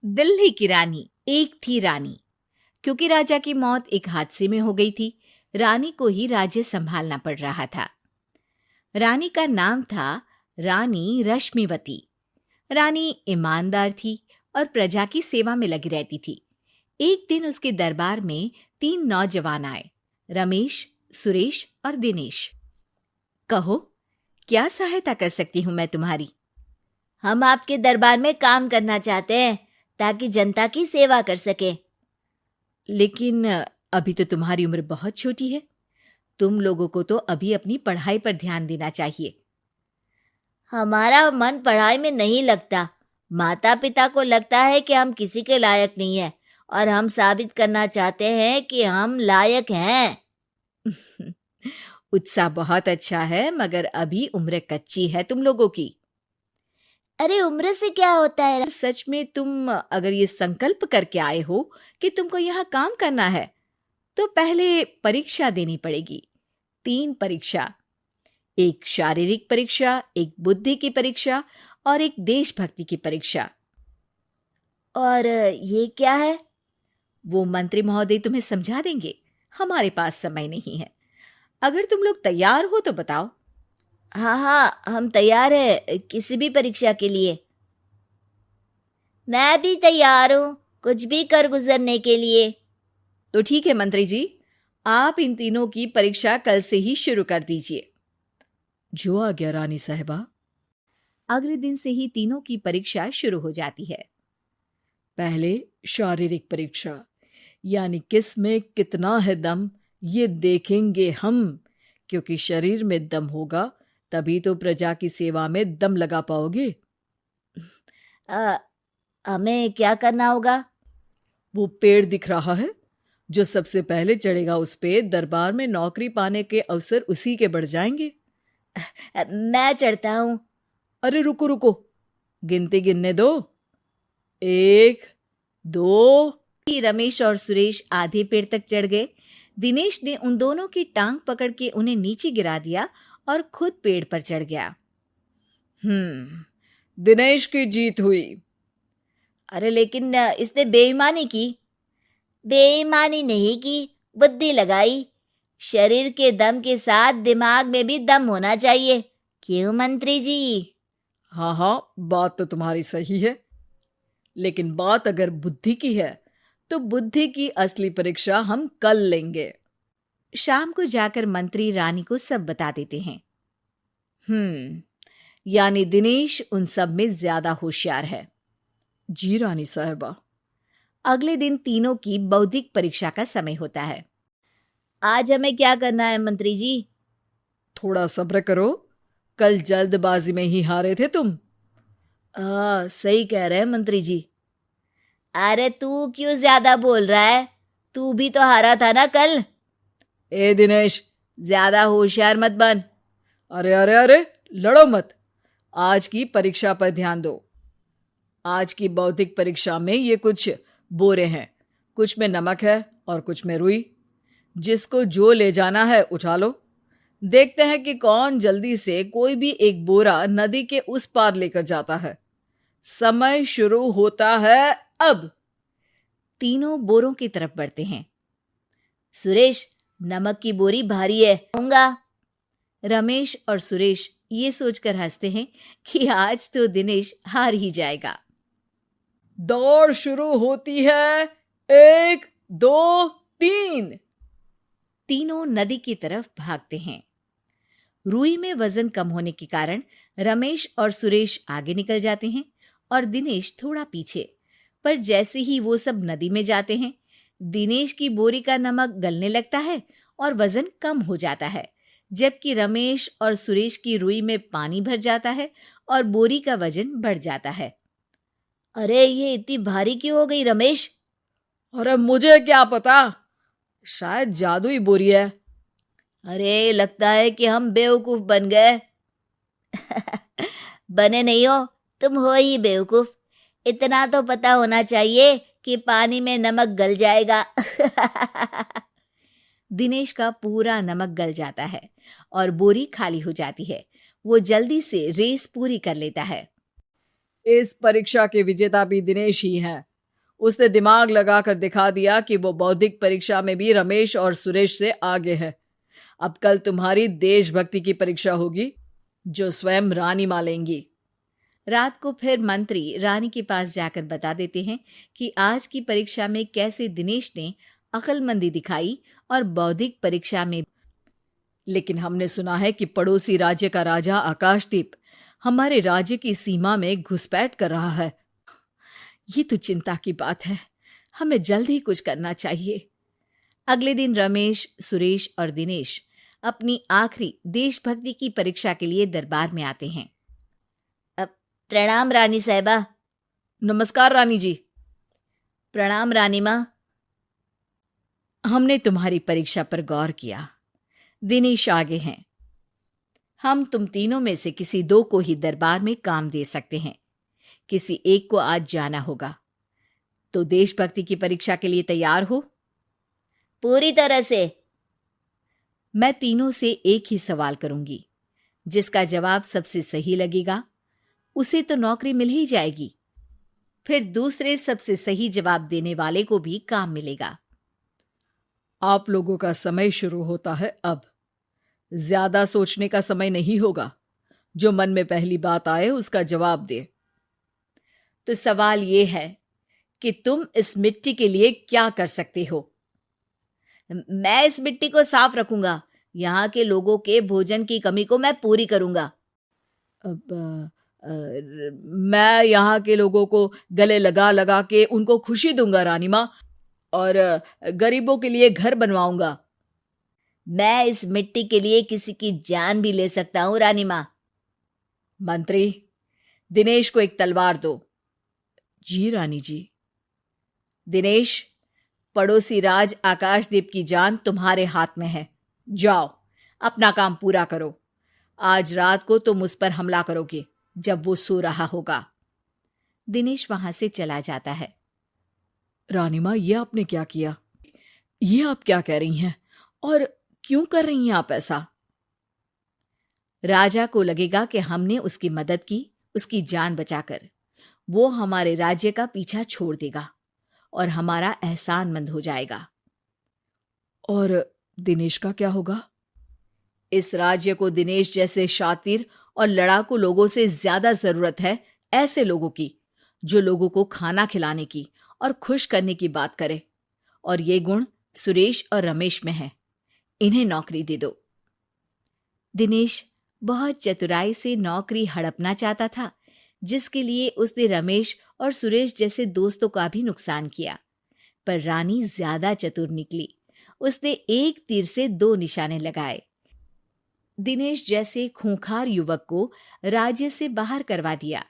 दिल्ली की रानी। एक थी रानी। क्योंकि राजा की मौत एक हादसे में हो गई थी, रानी को ही राज्य संभालना पड़ रहा था। रानी का नाम था रानी रश्मिवती। रानी ईमानदार थी और प्रजा की सेवा में लगी रहती थी। एक दिन उसके दरबार में 3 नौजवान आए, रमेश, सुरेश और दिनेश। कहो, क्या सहायता कर सकती हूँ मैं तुम्हारी? हम आपके दरबार में काम करना चाहते हैं ताकि जनता की सेवा कर सके। लेकिन अभी तो तुम्हारी उम्र बहुत छोटी है। तुम लोगों को तो अभी अपनी पढ़ाई पर ध्यान देना चाहिए। हमारा मन पढ़ाई में नहीं लगता। माता पिता को लगता है कि हम किसी के लायक नहीं है और हम साबित करना चाहते हैं कि हम लायक हैं। उत्साह बहुत अच्छा है, मगर अभी उम्र कच्ची है तुम लोगों की। अरे उम्र से क्या होता है? सच में तुम अगर ये संकल्प करके आए हो कि तुमको यहाँ काम करना है, तो पहले परीक्षा देनी पड़ेगी। 3 परीक्षा, एक शारीरिक परीक्षा, एक बुद्धि की परीक्षा और एक देशभक्ति की परीक्षा। और ये क्या है? वो मंत्री महोदय तुम्हें समझा देंगे। हमारे पास समय नहीं है। अगर तुम लोग तैयार हो तो बताओ। हाँ, हम तैयार है किसी भी परीक्षा के लिए। मैं भी तैयार हूँ कुछ भी कर गुजरने के लिए। तो ठीक है मंत्री जी, आप इन तीनों की परीक्षा कल से ही शुरू कर दीजिए। जो आ गया रानी साहिबा। अगले दिन से ही तीनों की परीक्षा शुरू हो जाती है। पहले शारीरिक परीक्षा, यानी किस में कितना है दम, ये देखेंगे हम। क्योंकि शरीर में दम होगा तभी तो प्रजा की सेवा में दम लगा पाओगे। हमें क्या करना होगा? वो पेड़ दिख रहा है, जो सबसे पहले चढ़ेगा उस पे दरबार में नौकरी पाने के अवसर उसी के बढ़ जाएंगे। मैं चढ़ता हूँ। अरे रुको रुको, गिनती गिनने दो। 1, 2। रमेश और सुरेश आधे पेड़ तक चढ़ गए। दिनेश ने उन दोनों की टांग पकड़ के उन्हें नीचे गिरा दिया और खुद पेड़ पर चढ़ गया। दिनेश की जीत हुई। अरे लेकिन इसने बेईमानी की। बेईमानी नहीं की, बुद्धि लगाई। शरीर के दम के साथ दिमाग में भी दम होना चाहिए। क्यों मंत्री जी? हाँ, बात तो तुम्हारी सही है, लेकिन बात अगर बुद्धि की है तो बुद्धि की असली परीक्षा हम कल लेंगे। शाम को जाकर मंत्री रानी को सब बता देते हैं। यानी दिनेश उन सब में ज्यादा होशियार है। जी रानी साहिबा। अगले दिन तीनों की बौद्धिक परीक्षा का समय होता है। आज हमें क्या करना है मंत्री जी? थोड़ा सब्र करो, कल जल्दबाजी में ही हारे थे तुम। सही कह रहे हैं मंत्री जी। अरे तू क्यों ज्यादा बोल रहा है? तू भी तो हारा था ना कल। ए दिनेश, ज्यादा होशियार मत बन। अरे लड़ो मत। आज की परीक्षा पर ध्यान दो। आज की बौद्धिक परीक्षा में ये कुछ बोरे हैं, कुछ में नमक है और कुछ में रुई। जिसको जो ले जाना है उठा लो। देखते हैं कि कौन जल्दी से कोई भी एक बोरा नदी के उस पार लेकर जाता है। समय शुरू होता है अब। तीनों बोरों की तरफ बढ़ते हैं। सुरेश, नमक की बोरी भारी है, होगा। रमेश और सुरेश ये सोचकर हंसते हैं कि आज तो दिनेश हार ही जाएगा। दौड़ शुरू होती है। 1, 2, 3। तीनों नदी की तरफ भागते हैं। रुई में वजन कम होने के कारण रमेश और सुरेश आगे निकल जाते हैं और दिनेश थोड़ा पीछे। पर जैसे ही वो सब नदी में जाते हैं, दिनेश की बोरी का नमक गलने लगता है और वजन कम हो जाता है, जबकि रमेश और सुरेश की रुई में पानी भर जाता है और बोरी का वजन बढ़ जाता है। अरे ये इतनी भारी क्यों हो गई रमेश? अरे मुझे क्या पता, शायद जादुई बोरी है। अरे लगता है कि हम बेवकूफ बन गए। बने नहीं हो, तुम हो ही बेवकूफ। इतना तो पता होना चाहिए कि पानी में नमक गल जाएगा। दिनेश का पूरा नमक गल जाता है और बोरी खाली हो जाती है। वो जल्दी से रेस पूरी कर लेता है। इस परीक्षा के विजेता भी दिनेश ही हैं। उसने दिमाग लगाकर दिखा दिया कि वो बौद्धिक परीक्षा में भी रमेश और सुरेश से आगे है। अब कल तुम्हारी देशभक्ति की परीक्षा होगी, जो स्वयं रानी माँ लेंगी। रात को फिर मंत्री रानी के पास जाकर बता देते हैं कि आज की परीक्षा में कैसे दिनेश ने अक्लमंदी दिखाई और बौद्धिक परीक्षा में। लेकिन हमने सुना है कि पड़ोसी राज्य का राजा आकाशदीप हमारे राज्य की सीमा में घुसपैठ कर रहा है। ये तो चिंता की बात है, हमें जल्द ही कुछ करना चाहिए। अगले दिन रमेश, सुरेश और दिनेश अपनी आखिरी देशभक्ति की परीक्षा के लिए दरबार में आते हैं। प्रणाम रानी साहिबा। नमस्कार रानी जी। प्रणाम रानी माँ। हमने तुम्हारी परीक्षा पर गौर किया। दिनेश आगे हैं। हम तुम तीनों में से किसी दो को ही दरबार में काम दे सकते हैं। किसी एक को आज जाना होगा। तो देशभक्ति की परीक्षा के लिए तैयार हो? पूरी तरह से। मैं तीनों से एक ही सवाल करूंगी। जिसका जवाब सबसे सही लगेगा उसे तो नौकरी मिल ही जाएगी। फिर दूसरे सबसे सही जवाब देने वाले को भी काम मिलेगा। आप लोगों का समय शुरू होता है अब। ज्यादा सोचने का समय नहीं होगा। जो मन में पहली बात आए उसका जवाब दे। तो सवाल यह है कि तुम इस मिट्टी के लिए क्या कर सकते हो? मैं इस मिट्टी को साफ रखूंगा। यहाँ के लोगों के भोजन की कमी को मैं पूरी करूंगा। मैं यहाँ के लोगों को गले लगा लगा के उनको खुशी दूंगा रानी माँ, और गरीबों के लिए घर बनवाऊंगा। मैं इस मिट्टी के लिए किसी की जान भी ले सकता हूँ रानी माँ। मंत्री, दिनेश को एक तलवार दो। जी रानी जी। दिनेश, पड़ोसी राज आकाशदीप की जान तुम्हारे हाथ में है। जाओ, अपना काम पूरा करो। आज रात को तुम उस पर हमला करोगे जब वो सो रहा होगा। दिनेश वहां से चला जाता है। रानी माँ, ये आपने क्या किया? ये आप क्या कह रही हैं? और क्यों कर रही हैं आप ऐसा? राजा को लगेगा कि हमने उसकी मदद की, उसकी जान बचाकर। वो हमारे राज्य का पीछा छोड़ देगा और हमारा एहसानमंद हो जाएगा। और दिनेश का क्या होगा? इस राज्य को दिनेश जैसे शातिर और लड़ाकू लोगों से ज्यादा जरूरत है, ऐसे लोगों की जो लोगों को खाना खिलाने की और खुश करने की बात करे। और ये गुण सुरेश और रमेश में है। इन्हें नौकरी दे दो। दिनेश बहुत चतुराई से नौकरी हड़पना चाहता था, जिसके लिए उसने रमेश और सुरेश जैसे दोस्तों का भी नुकसान किया। पर रानी ज्यादा चतुर निकली। उसने एक तीर से दो निशाने लगाए। दिनेश जैसे खूंखार युवक को राज्य से बाहर करवा दिया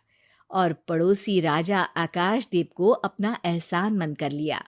और पड़ोसी राजा आकाशदीप को अपना एहसानमंद कर लिया।